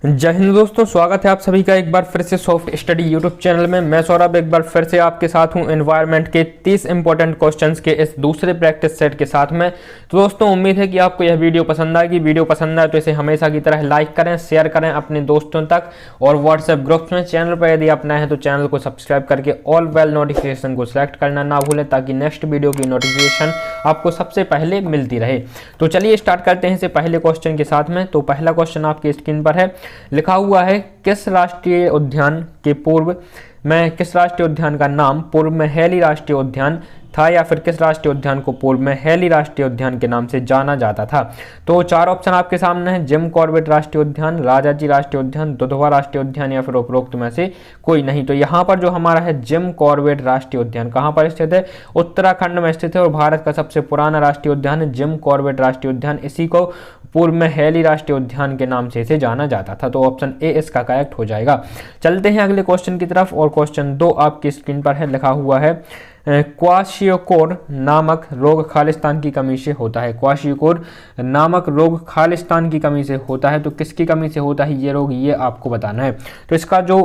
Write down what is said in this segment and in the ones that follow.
जय हिंद दोस्तों, स्वागत है आप सभी का एक बार फिर से सॉफ्ट स्टडी यूट्यूब चैनल में। मैं सौरभ एक बार फिर से आपके साथ हूं एनवायरनमेंट के 30 इंपॉर्टेंट क्वेश्चंस के इस दूसरे प्रैक्टिस सेट के साथ में। तो दोस्तों उम्मीद है कि आपको यह वीडियो पसंद आएगी। वीडियो पसंद आए तो इसे हमेशा की तरह लाइक करें, शेयर करें अपने दोस्तों तक और व्हाट्सएप ग्रुप्स में। चैनल पर यदि आप नए हैं तो चैनल को सब्सक्राइब करके ऑल बेल नोटिफिकेशन को सिलेक्ट करना ना भूलें, ताकि नेक्स्ट वीडियो की नोटिफिकेशन आपको सबसे पहले मिलती रहे। तो चलिए स्टार्ट करते हैं इसे पहले क्वेश्चन के साथ में। तो पहला क्वेश्चन आपकी स्क्रीन पर है, लिखा हुआ है किस राष्ट्रीय उद्यान के पूर्व में किस राष्ट्रीय उद्यान का नाम पूर्व में हेली राष्ट्रीय उद्यान था, या फिर किस राष्ट्रीय उद्यान को पूर्व में हेली राष्ट्रीय उद्यान के नाम से जाना जाता था। तो चार ऑप्शन आपके सामने हैं, जिम कॉर्बेट राष्ट्रीय उद्यान, राजाजी राष्ट्रीय उद्यान, दुधवा राष्ट्रीय उद्यान या फिर उपरोक्त में से कोई नहीं। तो यहाँ पर जो हमारा है जिम कॉर्बेट राष्ट्रीय उद्यान कहाँ पर स्थित है, उत्तराखंड में स्थित है और भारत का सबसे पुराना राष्ट्रीय उद्यान है जिम कॉर्बेट राष्ट्रीय उद्यान। इसी को पूर्व में हेली राष्ट्रीय उद्यान के नाम से इसे जाना जाता था। तो ऑप्शन ए इसका करेक्ट हो जाएगा। चलते हैं अगले क्वेश्चन की तरफ और क्वेश्चन 2 आपकी स्क्रीन पर है, लिखा हुआ है क्वाशियोकोर नामक रोग खालिस्तान की कमी से होता है। क्वाशियोकोर नामक रोग खालिस्तान की कमी से होता है, तो किसकी कमी से होता है ये रोग, ये आपको बताना है। तो इसका जो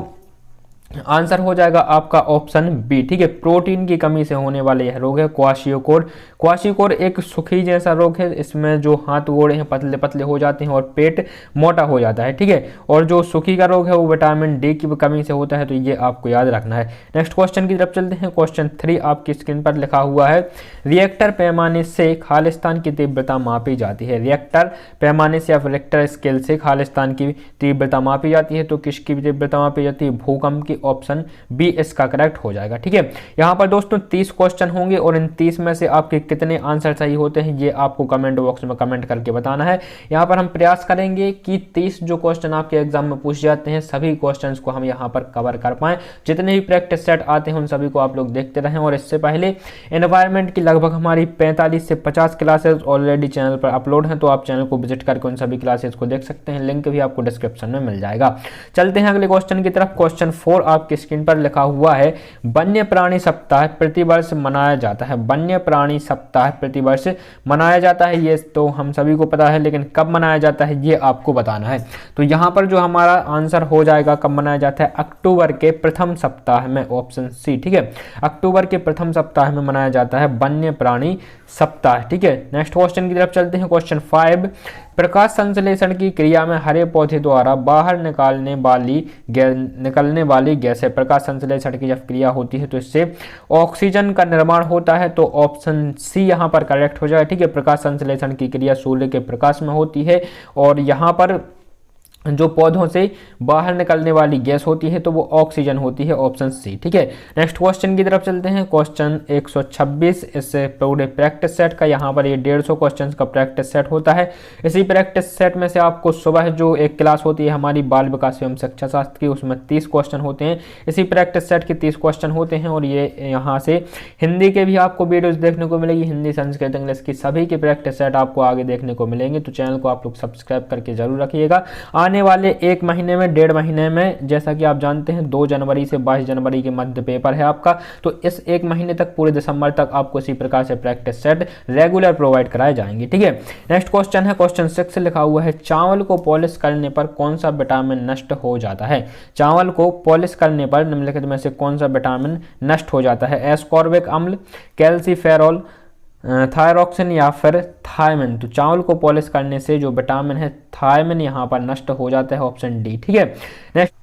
आंसर हो जाएगा आपका ऑप्शन बी, ठीक है। प्रोटीन की कमी से होने वाला यह रोग है क्वाशियोकोर। क्वाशियोकोर एक सुखी जैसा रोग है, इसमें जो हाथ गोड़े हैं पतले पतले हो जाते हैं और पेट मोटा हो जाता है, ठीक है। और जो सुखी का रोग है वो विटामिन डी की कमी से होता है, तो ये आपको याद रखना है। नेक्स्ट क्वेश्चन की तरफ चलते हैं। क्वेश्चन 3 आपकी स्क्रीन पर लिखा हुआ है, रिएक्टर पैमाने से खालिस्तान की तीव्रता मापी जाती है। रिएक्टर पैमाने से या फिर रिक्टर स्केल से खालिस्तान की तीव्रता मापी जाती है, तो किसकी तीव्रता मापी जाती है, भूकंप की। ऑप्शन बी इसका करेक्ट हो जाएगा, ठीक है। यहां पर दोस्तों 30 क्वेश्चन होंगे और इन 30 में से आपके कितने आंसर सही होते हैं ये आपको कमेंट बॉक्स में कमेंट करके बताना है। यहां पर हम प्रयास करेंगे कि 30 जो क्वेश्चन आपके एग्जाम में पूछ जाते हैं सभी क्वेश्चंस को हम यहां पर कवर कर पाएं। जितने भी प्रैक्टिस सेट आते हैं उन सभी को आप लोग देखते रहें। और इससे पहले एनवायरनमेंट की लगभग हमारी 45 से 50 क्लासेस ऑलरेडी चैनल पर अपलोड हैं, तो आप चैनल को विजिट करके उन सभी क्लासेस को देख सकते हैं। लिंक भी आपको डिस्क्रिप्शन में मिल जाएगा। चलते हैं अगले क्वेश्चन की तरफ। क्वेश्चन 4 आपकी स्क्रीन पर लिखा हुआ है, वन्य प्राणी सप्ताह प्रतिवर्ष मनाया जाता है। वन्य प्राणी सप्ताह प्रतिवर्ष मनाया जाता है, ये तो हम सभी को पता है, लेकिन कब मनाया जाता है ये आपको बताना है। तो यहां पर जो हमारा आंसर हो जाएगा कब मनाया जाता है, अक्टूबर के प्रथम सप्ताह में, ऑप्शन सी, ठीक है। अक्टूबर के प्रथम सप्ताह में मनाया जाता है वन्य प्राणी सप्ताह, ठीक है। नेक्स्ट क्वेश्चन की तरफ चलते हैं। क्वेश्चन 5, प्रकाश संश्लेषण की क्रिया में हरे पौधे द्वारा बाहर निकलने वाली गैस है। प्रकाश संश्लेषण की जब क्रिया होती है तो इससे ऑक्सीजन का निर्माण होता है, तो ऑप्शन सी यहां पर करेक्ट हो जाएगा, ठीक है। प्रकाश संश्लेषण की क्रिया सूर्य के प्रकाश में होती है और यहां पर जो पौधों से बाहर निकलने वाली गैस होती है तो वो ऑक्सीजन होती है, ऑप्शन सी, ठीक है। नेक्स्ट क्वेश्चन की तरफ चलते हैं। क्वेश्चन 126 इस पूरे प्रैक्टिस सेट का, यहाँ पर ये 150 क्वेश्चन का प्रैक्टिस सेट होता है। इसी प्रैक्टिस सेट में से आपको सुबह जो एक क्लास होती है हमारी बाल विकास एवं शिक्षा शास्त्र की, उसमें 30 क्वेश्चन होते हैं। इसी प्रैक्टिस सेट के 30 क्वेश्चन होते हैं और ये यहाँ से हिंदी के भी आपको वीडियोज देखने को मिलेगी। हिंदी, संस्कृत, इंग्लिश की सभी के प्रैक्टिस सेट आपको आगे देखने को मिलेंगे, तो चैनल को आप लोग सब्सक्राइब करके जरूर रखिएगा। आने वाले एक महीने में, 1.5 महीने में, जैसा कि आप जानते हैं 2 जनवरी से 22 जनवरी के मध्य पेपर है आपका, तो इस एक महीने तक पूरे दिसंबर तक आपको इसी प्रकार से प्रैक्टिस सेट रेगुलर प्रोवाइड कराए जाएंगे, ठीक है। नेक्स्ट क्वेश्चन है क्वेश्चन 6, लिखा हुआ है, चावल को पॉलिश करने पर कौन सा विटामिन नष्ट हो जाता है। चावल को पॉलिश करने पर निम्नलिखित में से कौन सा विटामिन नष्ट हो जाता है, एस्कॉर्बिक अम्ल, कैल्सीफेरॉल, थायरॉक्सिन या फिर थायमिन। तो चावल को पॉलिश करने से जो विटामिन है थायमिन यहाँ पर नष्ट हो जाता है, ऑप्शन डी, ठीक है। नेक्स्ट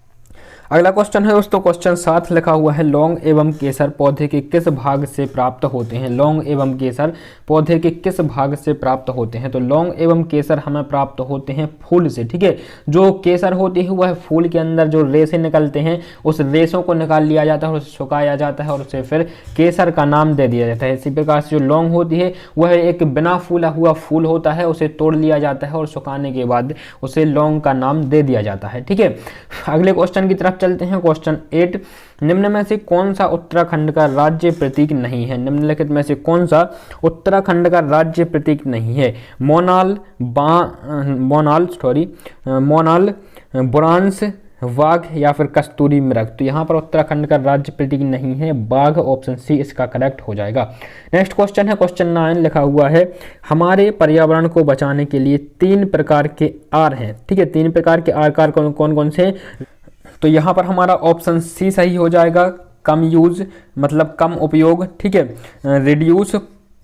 अगला क्वेश्चन है दोस्तों क्वेश्चन 7, लिखा हुआ है, लौंग एवं केसर पौधे के किस भाग से प्राप्त होते हैं। लौंग एवं केसर पौधे के किस भाग से प्राप्त होते हैं। तो लौंग एवं केसर हमें प्राप्त होते हैं फूल से, ठीक है। जो केसर होती है वह फूल के अंदर जो रेशे निकलते हैं उस रेशों को निकाल लिया जाता है और उसे सुखाया जाता है और उसे फिर केसर का नाम दे दिया जाता है। इसी प्रकार से जो लौंग होती है वह एक बिना फूला हुआ फूल होता है, उसे तोड़ लिया जाता है और सुखाने के बाद उसे लौंग का नाम दे दिया जाता है, ठीक है। अगले क्वेश्चन की तरफ चलते हैं। क्वेश्चन 8, निम्न में से कौन सा उत्तराखंड का राज्य प्रतीक नहीं है। निम्नलिखित में से कौन सा उत्तराखंड का राज्य प्रतीक नहीं है। मोनाल, बुरांस, वाघ या फिर कस्तूरी मृग। तो यहाँ पर उत्तराखंड का राज्य प्रतीक नहीं है बाघ, ऑप्शन सी इसका करेक्ट हो जाएगा। नेक्स्ट क्वेश्चन है क्वेश्चन 9 लिखा हुआ है हमारे पर्यावरण को बचाने के लिए 3 प्रकार के आर हैं। ठीक है, 3 प्रकार के आर कार कौन कौन से? तो यहाँ पर हमारा ऑप्शन सी सही हो जाएगा, कम यूज मतलब कम उपयोग, ठीक है, रिड्यूस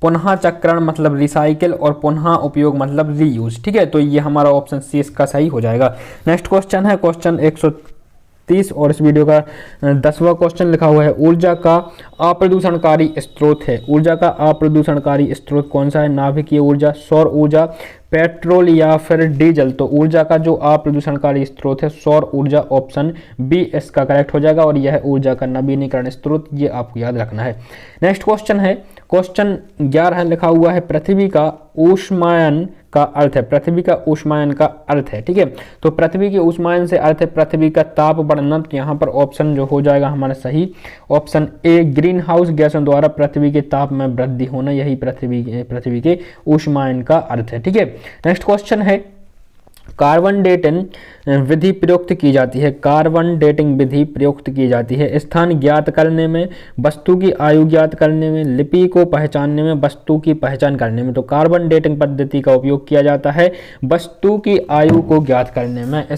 पुनः चक्रण मतलब रिसाइकिल, और पुनः उपयोग मतलब रीयूज। ठीक है, तो ये हमारा ऑप्शन सी इसका सही हो जाएगा। नेक्स्ट क्वेश्चन है क्वेश्चन 130 और इस वीडियो का 10वां क्वेश्चन लिखा हुआ है ऊर्जा का अप्रदूषणकारी स्रोत है। ऊर्जा का अप्रदूषणकारी स्रोत कौन सा है? नाभिकीय ऊर्जा, सौर ऊर्जा, पेट्रोल या फिर डीजल। तो ऊर्जा का जो अप्रदूषणकारी स्रोत है सौर ऊर्जा, ऑप्शन बी इसका करेक्ट हो जाएगा, और यह ऊर्जा का नवीनीकरण स्रोत, ये आपको याद रखना है। नेक्स्ट क्वेश्चन है क्वेश्चन 11 लिखा हुआ है पृथ्वी का ऊष्मायन का अर्थ है। पृथ्वी का ऊष्मायन का अर्थ है, ठीक है, तो पृथ्वी के ऊष्मायन से अर्थ है पृथ्वी का ताप बढ़ना। तो यहाँ पर ऑप्शन जो हो जाएगा हमारा सही, ऑप्शन ए ग्रीन हाउस गैसों द्वारा पृथ्वी के ताप में वृद्धि होना, यही पृथ्वी के ऊष्मायन का अर्थ है। ठीक है, नेक्स्ट क्वेश्चन है कार्बन डेटिंग विधि प्रयुक्त की जाती है। कार्बन डेटिंग विधि प्रयुक्त की जाती है स्थान ज्ञात करने में, वस्तु की आयु ज्ञात करने में, लिपि को पहचानने में, वस्तु की पहचान करने में। तो कार्बन डेटिंग पद्धति का उपयोग किया जाता है वस्तु की आयु को ज्ञात करने में।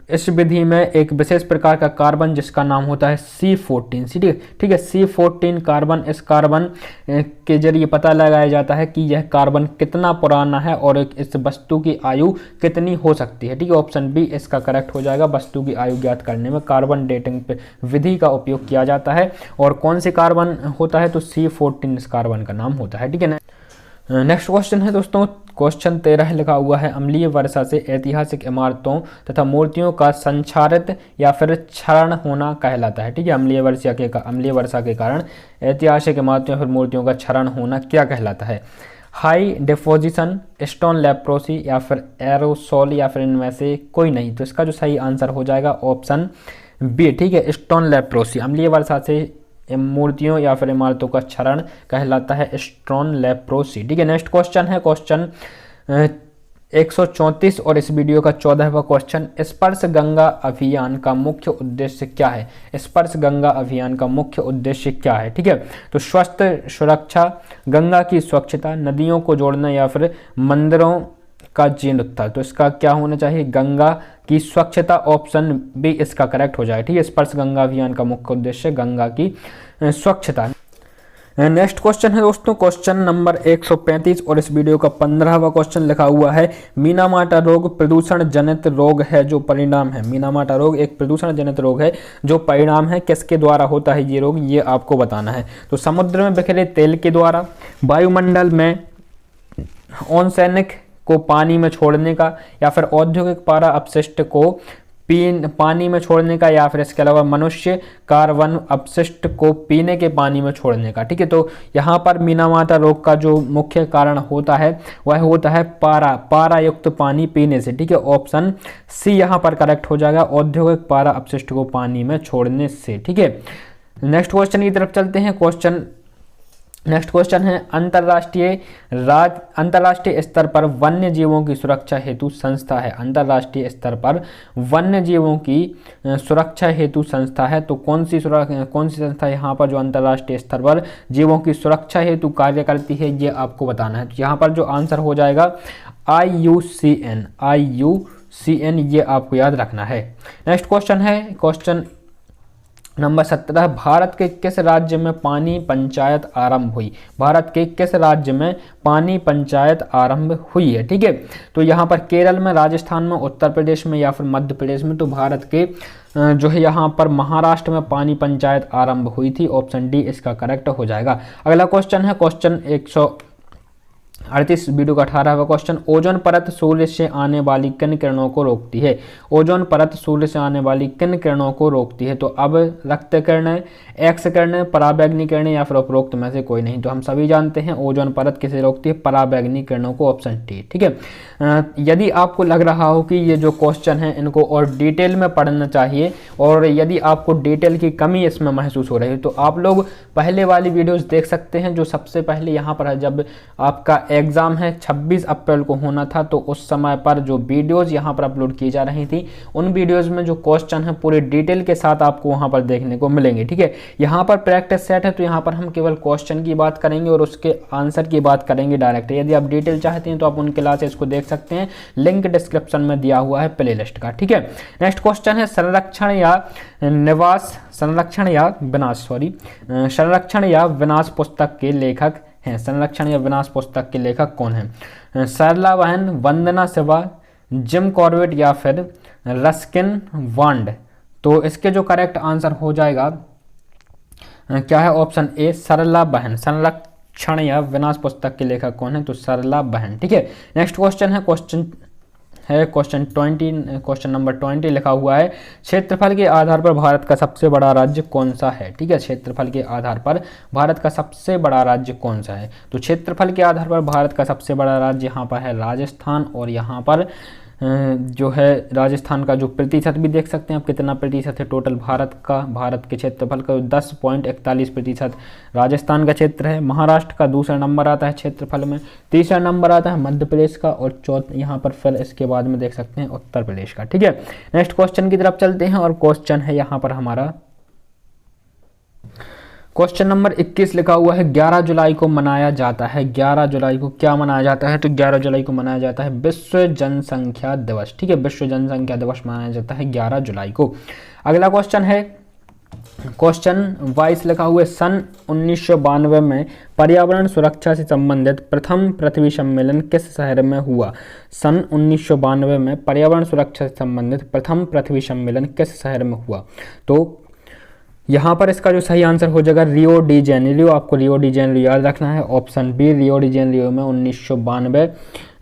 इस विधि में एक विशेष प्रकार का कार्बन जिसका नाम होता है C14, ठीक है, C14 कार्बन, इस कार्बन के जरिए पता लगाया जाता है कि यह कार्बन कितना पुराना है और इस वस्तु की आयु कितनी हो सकती है। ठीक है, ऑप्शन बी इसका करेक्ट हो जाएगा। वस्तु की आयु ज्ञात करने में कार्बन डेटिंग विधि का उपयोग किया जाता है। और कौन से कार्बन होता है? तो C14 इस कार्बन का नाम होता है। ठीक है, नेक्स्ट क्वेश्चन है दोस्तों क्वेश्चन 13 लिखा हुआ है अम्लीय वर्षा से ऐतिहासिक इमारतों तथा मूर्तियों का संक्षारित या फिर क्षरण होना कहलाता है। ठीक है, अम्लीय वर्षा के कारण ऐतिहासिक इमारतों या फिर मूर्तियों का क्षरण होना क्या कहलाता है? हाई डिपोजिशन, स्टोन लेप्रोसी या फिर एरोसोल, या फिर इनमें से कोई नहीं। तो इसका जो सही आंसर हो जाएगा ऑप्शन बी, ठीक है, स्टोन लेप्रोसी। अम्लीय वर्षा से मूर्तियों या फिर इमारतों का क्षरण कहलाता है स्टोन लेप्रोसी। ठीक है, नेक्स्ट क्वेश्चन है क्वेश्चन 134 और इस वीडियो का 14वां क्वेश्चन स्पर्श गंगा अभियान का मुख्य उद्देश्य क्या है? स्पर्श गंगा अभियान का मुख्य उद्देश्य क्या है? ठीक है, तो स्वस्थ सुरक्षा, गंगा की स्वच्छता, नदियों को जोड़ना या फिर मंदिरों का जीर्णोद्धार। तो इसका क्या होना चाहिए? गंगा की स्वच्छता, ऑप्शन बी इसका करेक्ट हो जाएगा। ठीक है, स्पर्श गंगा अभियान का मुख्य उद्देश्य गंगा की स्वच्छता। नेक्स्ट क्वेश्चन है दोस्तों क्वेश्चन नंबर 135 और इस वीडियो का 15वां क्वेश्चन लिखा हुआ है मीनामाटा रोग प्रदूषण जनित रोग है जो परिणाम है। मीनामाटा रोग एक प्रदूषण जनित रोग है जो परिणाम है किसके द्वारा होता है ये रोग, ये आपको बताना है। तो समुद्र में बिखरे तेल के द्वारा, वायुमंडल में ओसैनिक को पानी में छोड़ने का, या फिर औद्योगिक पारा अपशिष्ट को पानी में छोड़ने का, या फिर इसके अलावा मनुष्य कार्बन अपशिष्ट को पीने के पानी में छोड़ने का। ठीक है, तो यहाँ पर मीनामाटा रोग का जो मुख्य कारण होता है वह होता है पारा युक्त पानी पीने से। ठीक है, ऑप्शन सी यहाँ पर करेक्ट हो जाएगा, औद्योगिक पारा अपशिष्ट को पानी में छोड़ने से। ठीक है, नेक्स्ट क्वेश्चन की तरफ चलते हैं। नेक्स्ट क्वेश्चन है अंतर्राष्ट्रीय स्तर पर वन्य जीवों की सुरक्षा हेतु संस्था है। अंतर्राष्ट्रीय स्तर पर वन्य जीवों की सुरक्षा हेतु संस्था है। तो कौन सी संस्था यहाँ पर जो अंतर्राष्ट्रीय स्तर पर जीवों की सुरक्षा हेतु कार्य करती है ये आपको बताना है। तो यहाँ पर जो आंसर हो जाएगा IUCN, ये आपको याद रखना है। नेक्स्ट क्वेश्चन है क्वेश्चन नंबर 17 भारत के किस राज्य में पानी पंचायत आरंभ हुई? भारत के किस राज्य में पानी पंचायत आरंभ हुई है? ठीक है, तो यहाँ पर केरल में, राजस्थान में, उत्तर प्रदेश में या फिर मध्य प्रदेश में। तो भारत के जो है यहाँ पर महाराष्ट्र में पानी पंचायत आरंभ हुई थी, ऑप्शन डी इसका करेक्ट हो जाएगा। अगला क्वेश्चन है क्वेश्चन 138 वीडियो का 18वां क्वेश्चन ओजोन परत सूर्य से आने वाली किन किरणों को रोकती है? ओजोन परत सूर्य से आने वाली किन किरणों को रोकती है? तो अब रक्त किरणें, एक्स किरणें, पराबैंगनी किरणें या फिर उपरोक्त में से कोई नहीं। तो हम सभी जानते हैं ओजोन परत किसे रोकती है? पराबैंगनी किरणों को, ऑप्शन डी। ठीक है, यदि आपको लग रहा हो कि ये जो क्वेश्चन है इनको और डिटेल में पढ़ना चाहिए और यदि आपको डिटेल की कमी इसमें महसूस हो रही है तो आप लोग पहले वाली वीडियोस देख सकते हैं जो सबसे पहले यहाँ पर है, जब आपका एग्ज़ाम है 26 अप्रैल को होना था, तो उस समय पर जो वीडियोज़ यहाँ पर अपलोड की जा रही थी उन वीडियोज़ में जो क्वेश्चन है पूरे डिटेल के साथ आपको वहाँ पर देखने को मिलेंगे। ठीक है, यहाँ पर प्रैक्टिस सेट है तो यहाँ पर हम केवल क्वेश्चन की बात करेंगे और उसके आंसर की बात करेंगे डायरेक्ट। यदि आप डिटेल चाहते हैं तो आप उन क्लासेस को देख सकते हैं, लिंक डिस्क्रिप्शन में दिया हुआ है प्लेलिस्ट का। ठीक है, नेक्स्ट क्वेश्चन है संरक्षण या विनाश पुस्तक के लेखक हैं। संरक्षण या विनाश पुस्तक के लेखक कौन हैं? सरला बहन, वंदना शिवा, जिम कॉर्बेट या फिर रस्किन बॉन्ड। तो इसके जो करेक्ट आंसर हो जाएगा क्या है? ऑप्शन ए सरला बहन। संरक्षण या विनाश पुस्तक के लेखक कौन है? तो सरला बहन। ठीक है, नेक्स्ट क्वेश्चन है क्वेश्चन नंबर 20 लिखा हुआ है, क्षेत्रफल के आधार पर भारत का सबसे बड़ा राज्य कौन सा है? ठीक है, क्षेत्रफल के आधार पर भारत का सबसे बड़ा राज्य कौन सा है? तो क्षेत्रफल के आधार पर भारत का सबसे बड़ा राज्य यहाँ पर है राजस्थान, और यहाँ पर जो है राजस्थान का जो प्रतिशत भी देख सकते हैं आप, कितना प्रतिशत है टोटल भारत के क्षेत्रफल का 10.41% राजस्थान का क्षेत्र है। महाराष्ट्र का दूसरा नंबर आता है क्षेत्रफल में, तीसरा नंबर आता है मध्य प्रदेश का, और यहाँ पर फिर इसके बाद में देख सकते हैं उत्तर प्रदेश का। ठीक है, नेक्स्ट क्वेश्चन की तरफ चलते हैं, और क्वेश्चन है यहाँ पर हमारा क्वेश्चन नंबर 21 लिखा हुआ है, 11 जुलाई को मनाया जाता है। 11 जुलाई को क्या मनाया जाता है? तो 11 जुलाई को मनाया जाता है विश्व जनसंख्या दिवस। ठीक है, विश्व जनसंख्या दिवस मनाया जाता है 11 जुलाई को। अगला क्वेश्चन है क्वेश्चन 22 लिखा हुआ है, सन 1992 में पर्यावरण सुरक्षा से संबंधित प्रथम पृथ्वी सम्मेलन किस शहर में हुआ? सन 1992 में पर्यावरण सुरक्षा से संबंधित प्रथम पृथ्वी सम्मेलन किस शहर में हुआ? तो यहाँ पर इसका जो सही आंसर हो जाएगा रियो डी जेनेरियो। आपको रियो डी जेनेरियो याद रखना है, option B Rio de Janeiro में 1992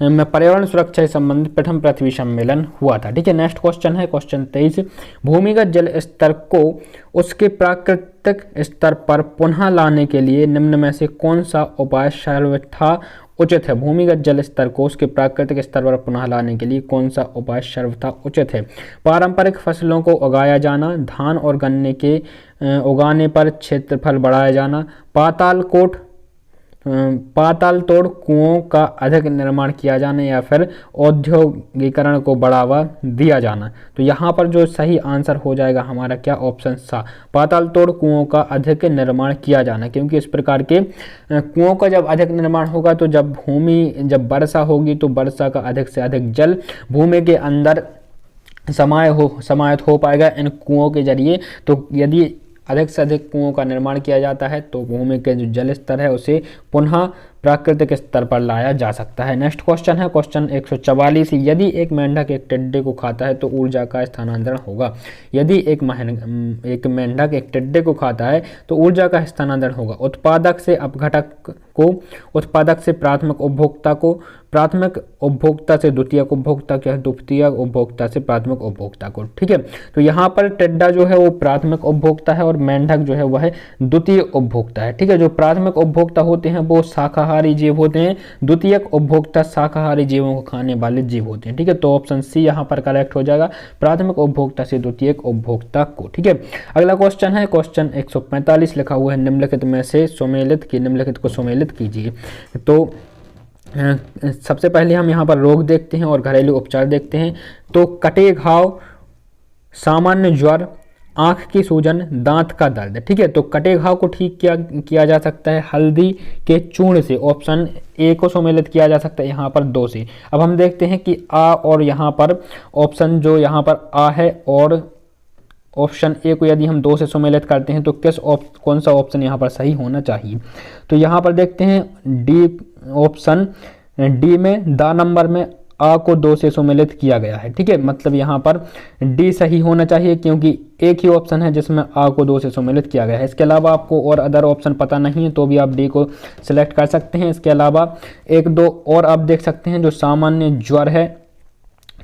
में पर्यावरण सुरक्षा से संबंधित प्रथम पृथ्वी सम्मेलन हुआ था। ठीक है, नेक्स्ट क्वेश्चन है क्वेश्चन 23, भूमिगत जल स्तर को उसके प्राकृतिक स्तर पर पुनः लाने के लिए निम्न में से कौन सा उपाय सर्वथा उचित है? भूमिगत जल स्तर को उसके प्राकृतिक स्तर पर पुनः लाने के लिए कौन सा उपाय सर्वथा उचित है? पारंपरिक फसलों को उगाया जाना, धान और गन्ने के उगाने पर क्षेत्रफल बढ़ाया जाना, पाताल तोड़ कुओं का अधिक निर्माण किया जाना, या फिर औद्योगिकरण को बढ़ावा दिया जाना। तो यहाँ पर जो सही आंसर हो जाएगा हमारा क्या? ऑप्शन सा, पाताल तोड़ कुओं का अधिक निर्माण किया जाना, क्योंकि इस प्रकार के कुओं का जब अधिक निर्माण होगा तो जब वर्षा होगी तो वर्षा का अधिक से अधिक जल भूमि के अंदर समाहित हो पाएगा इन कुओं के जरिए। तो यदि अधिक से अधिक कुओं का निर्माण किया जाता है तो भूमि के जो जल स्तर है उसे पुनः प्राकृतिक स्तर पर लाया जा सकता है। नेक्स्ट क्वेश्चन है क्वेश्चन 144, यदि एक मेंढक एक टिड्डे को खाता है तो ऊर्जा का स्थानांतरण होगा। यदि एक मेंढक एक टिड्डे को खाता है तो ऊर्जा का स्थानांतरण होगा उत्पादक से अपघटक को, उत्पादक से प्राथमिक उपभोक्ता को, प्राथमिक उपभोक्ता से द्वितीयक उपभोक्ता को, द्वितीयक उपभोक्ता से प्राथमिक उपभोक्ता को। ठीक है, तो यहाँ पर टिड्डा जो है वो प्राथमिक उपभोक्ता है और मेंढक जो है वह द्वितीय उपभोक्ता है। ठीक है, जो प्राथमिक उपभोक्ता होते हैं वो शाकाहारी जीव होते हैं, द्वितीयक उपभोक्ता शाकाहारी जीवों को खाने वाले जीव होते हैं। ठीक है, तो ऑप्शन सी यहाँ पर करेक्ट हो जाएगा, प्राथमिक उपभोक्ता से द्वितीयक उपभोक्ता को। ठीक है, अगला क्वेश्चन है क्वेश्चन 145 लिखा हुआ है, निम्नलिखित में से निम्नलिखित को सुमेलित कीजिए। तो सबसे पहले हम यहाँ पर रोग देखते हैं और घरेलू उपचार देखते हैं। तो कटे घाव, सामान्य ज्वर, आंख की सूजन, दांत का दर्द। ठीक है, तो कटे घाव को ठीक किया जा सकता है हल्दी के चूर्ण से, ऑप्शन ए को सम्मिलित किया जा सकता है यहाँ पर 2 से। अब हम देखते हैं कि आ और यहाँ पर ऑप्शन जो यहाँ पर आ है और ऑप्शन ए को यदि हम 2 से सम्मिलित करते हैं तो कौन सा ऑप्शन यहाँ पर सही होना चाहिए? तो यहाँ पर देखते हैं डी, ऑप्शन डी में दा नंबर में आ को 2 से सम्मिलित किया गया है। ठीक है, मतलब यहाँ पर डी सही होना चाहिए क्योंकि एक ही ऑप्शन है जिसमें आ को 2 से सम्मिलित किया गया है। इसके अलावा आपको और अदर ऑप्शन पता नहीं है तो भी आप डी को सिलेक्ट कर सकते हैं। इसके अलावा 1-2 और आप देख सकते हैं, जो सामान्य ज्वर है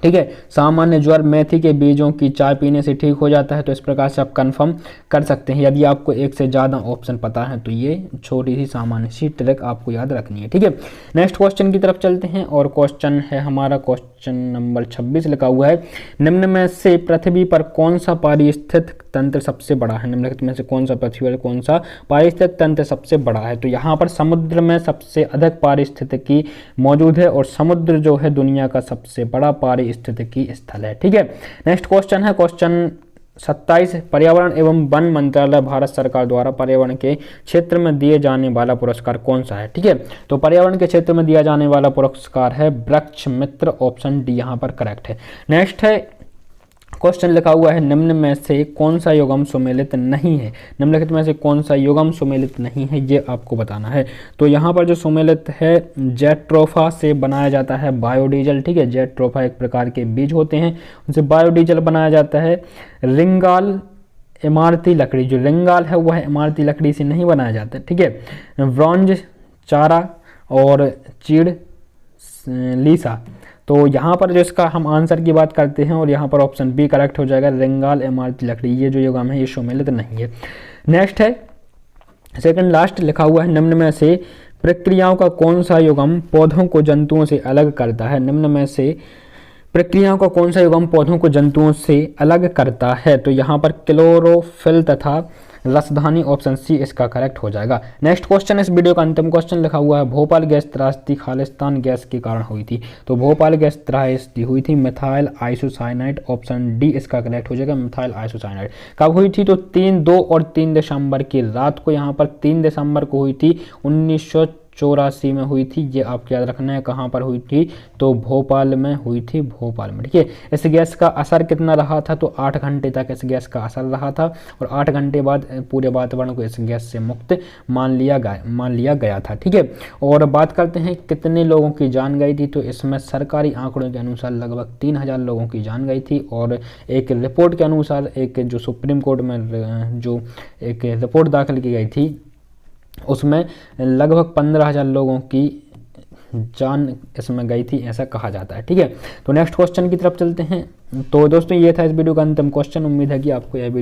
ठीक है। सामान्य ज्वर मेथी के बीजों की चाय पीने से ठीक हो जाता है। तो इस प्रकार से आप कंफर्म कर सकते हैं। यदि आपको एक से ज़्यादा ऑप्शन पता है तो ये छोटी सी सामान्य सी ट्रिक आपको याद रखनी है। ठीक है, नेक्स्ट क्वेश्चन की तरफ चलते हैं और क्वेश्चन है हमारा क्वेश्चन नंबर 26 लिखा हुआ है, निम्न में से पृथ्वी पर कौन सा पारिस्थितिक तंत्र सबसे बड़ा है। निम्नलिखित में से कौन सा पृथ्वी पर कौन सा पारिस्थितिक तंत्र सबसे बड़ा है। तो यहाँ पर समुद्र में सबसे अधिक पारिस्थितिकी मौजूद है और समुद्र जो है दुनिया का सबसे बड़ा पारिस्थितिकी स्थल है। ठीक है, नेक्स्ट क्वेश्चन है क्वेश्चन 27, पर्यावरण एवं वन मंत्रालय भारत सरकार द्वारा पर्यावरण के क्षेत्र में दिए जाने वाला पुरस्कार कौन सा है। ठीक है, तो पर्यावरण के क्षेत्र में दिया जाने वाला पुरस्कार है वृक्ष मित्र, ऑप्शन डी यहाँ पर करेक्ट है। नेक्स्ट है क्वेश्चन लिखा हुआ है, निम्न में से कौन सा युग्म सुमेलित नहीं है। निम्नलिखित में से कौन सा युग्म सुमेलित नहीं है ये आपको बताना है। तो यहाँ पर जो सुमेलित है जेट्रोफा से बनाया जाता है बायोडीजल। ठीक है, जेट्रोफा एक प्रकार के बीज होते हैं, उनसे बायोडीजल बनाया जाता है। रिंगाल इमारती लकड़ी, जो रिंगाल है वह इमारती लकड़ी से नहीं बनाया जाता। ठीक है, ब्रॉन्ज चारा और चीड़ लीसा। तो यहाँ पर जो इसका हम आंसर की बात करते हैं और यहाँ पर ऑप्शन बी करेक्ट हो जाएगा, रिंगाल इमारती लकड़ी। ये जो युग्म है ये सुमेलित नहीं है। नेक्स्ट है सेकंड लास्ट लिखा हुआ है, निम्न में से प्रक्रियाओं का कौन सा युग्म पौधों को जंतुओं से अलग करता है। निम्न में से प्रक्रियाओं का कौन सा युग्म पौधों को जंतुओं से अलग करता है। तो यहाँ पर क्लोरोफिल तथा रसधानी, ऑप्शन सी इसका करेक्ट हो जाएगा। नेक्स्ट क्वेश्चन, इस वीडियो का अंतिम क्वेश्चन लिखा हुआ है, भोपाल गैस त्रासदी खालिस्तान गैस के कारण हुई थी। तो भोपाल गैस त्रासदी हुई थी मिथाइल आइसोसाइनाइड, ऑप्शन डी इसका करेक्ट हो जाएगा, मिथाइल आइसोसाइनाइड। कब हुई थी तो 2 और 3 दिसंबर की रात को, यहाँ पर 3 दिसंबर को हुई थी, 1984 में हुई थी। ये आपको याद रखना है कहाँ पर हुई थी, तो भोपाल में हुई थी, भोपाल में। ठीक है, इस गैस का असर कितना रहा था तो 8 घंटे तक इस गैस का असर रहा था और 8 घंटे बाद पूरे वातावरण को इस गैस से मुक्त मान लिया गया था। ठीक है, और बात करते हैं कितने लोगों की जान गई थी, तो इसमें सरकारी आंकड़ों के अनुसार लगभग 3000 लोगों की जान गई थी और एक रिपोर्ट के अनुसार, एक जो सुप्रीम कोर्ट में जो एक रिपोर्ट दाखिल की गई थी उसमें लगभग 15,000 लोगों की जान इसमें गई थी, ऐसा कहा जाता है। ठीक है, तो नेक्स्ट क्वेश्चन की तरफ चलते हैं। तो दोस्तों ये था इस वीडियो का अंतिम क्वेश्चन। उम्मीद है कि आपको यह वीडियो